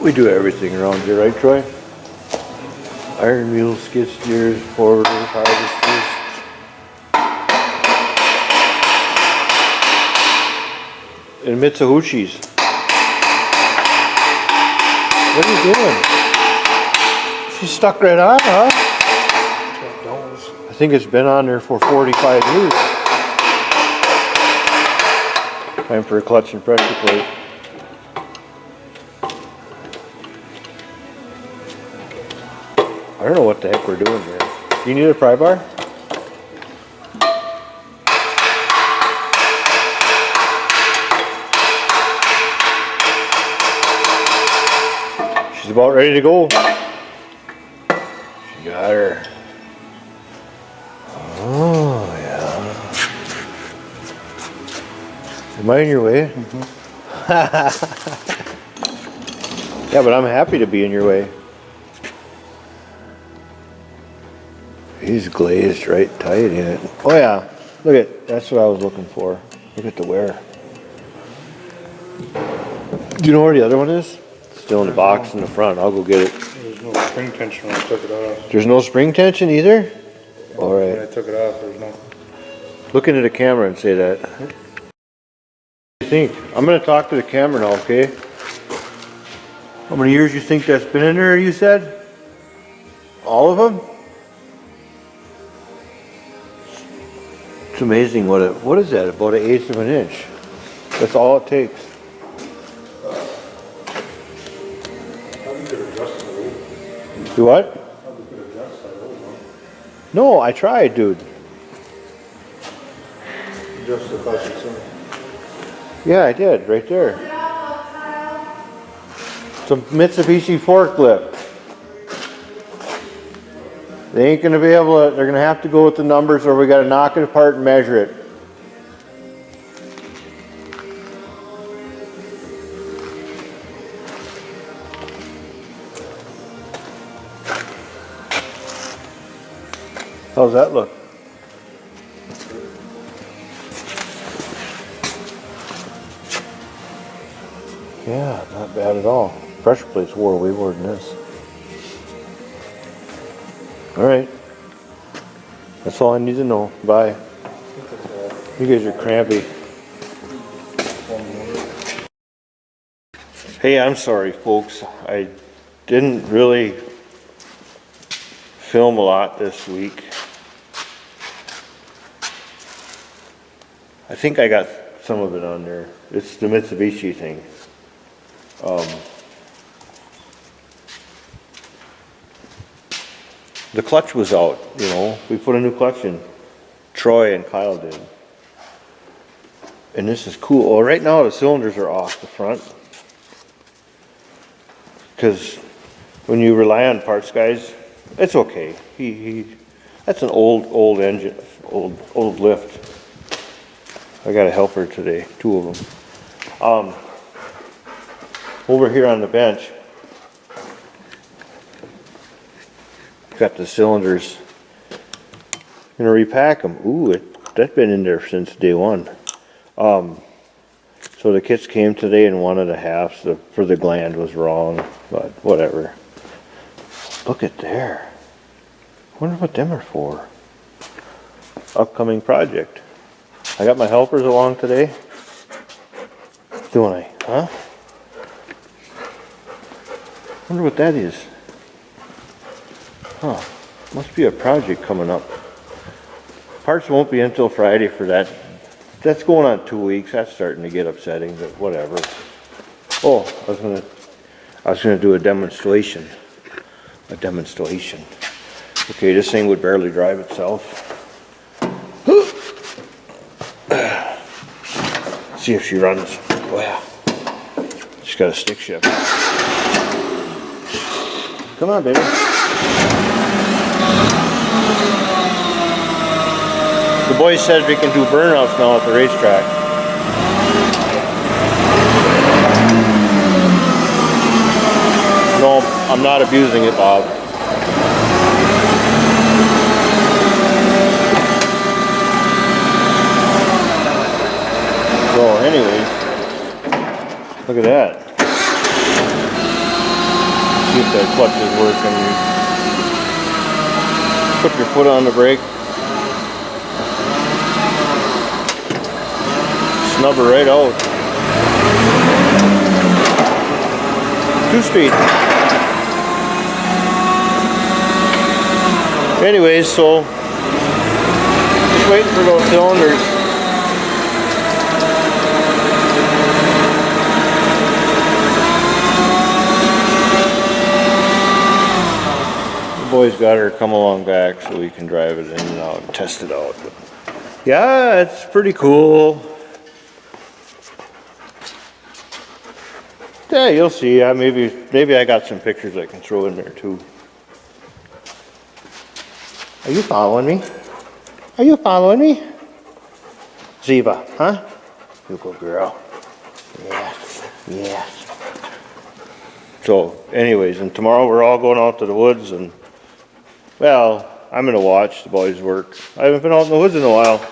We do everything around here, right, Troy? Iron wheels, skid steers, forwarders, harvesters. And Mitsubishis. What are you doing? She's stuck right on, huh? I think it's been on there for 45 years. Time for a clutch and pressure plate. I don't know what the heck we're doing here. Do you need a pry bar? She's about ready to go. She got her. Oh, yeah. Am I in your way? Mm-hmm. Yeah, but I'm happy to be in your way. He's glazed right tight in it. Oh yeah, look at, that's what I was looking for. Look at the wear. Do you know where the other one is? Still in the box in the front. I'll go get it. There's no spring tension when I took it off. There's no spring tension either? All right. When I took it off, there's no. Look into the camera and say that. What do you think? I'm going to talk to the camera now, okay? How many years you think that's been in there, you said? All of them? It's amazing what is that? About 1/8 of an inch. That's all it takes. Do what? No, I tried, dude. Just the plastic center. Yeah, I did, right there. It's a Mitsubishi forklift. They ain't gonna be able to, they're gonna have to go with the numbers or we gotta knock it apart and measure it. How's that look? Yeah, not bad at all. Pressure plates wore way more than this. All right. That's all I need to know. Bye. You guys are crampy. Hey, I'm sorry, folks. I didn't really film a lot this week. I think I got some of it on there. It's the Mitsubishi thing. The clutch was out, you know. We put a new clutch in. Troy and Kyle did. And this is cool. Well, right now the cylinders are off the front. Because when you rely on parts guys, it's okay. That's an old engine, old lift. I got a helper today, 2 of them. Over here on the bench, got the cylinders. Gonna repack them. Ooh, that's been in there since day one. So the kits came today and one of the halves for the gland was wrong, but whatever. Look at there. Wonder what them are for. Upcoming project. I got my helpers along today. Don't I? Huh? Wonder what that is. Huh. Must be a project coming up. Parts won't be until Friday for that. That's going on 2 weeks. That's starting to get upsetting, but whatever. Oh, I was gonna do a demonstration. Okay, this thing would barely drive itself. See if she runs. Oh yeah. She's got a stick shift. Come on, baby. The boys said we can do burnouts now at the racetrack. No, I'm not abusing it, Bob. So anyways, look at that. See if that clutch is working. You put your foot on the brake. Snub her right out. 2-speed. Anyways, so just waiting for those cylinders. The boys got her come along back so we can drive it in and out and test it out. But yeah, it's pretty cool. Yeah, you'll see. Maybe I got some pictures I can throw in there too. Are you following me? Are you following me? Ziva, huh? You good girl. Yes, yes. So, anyways, and tomorrow we're all going out to the woods and, well, I'm gonna watch the boys work. I haven't been out in the woods in a while.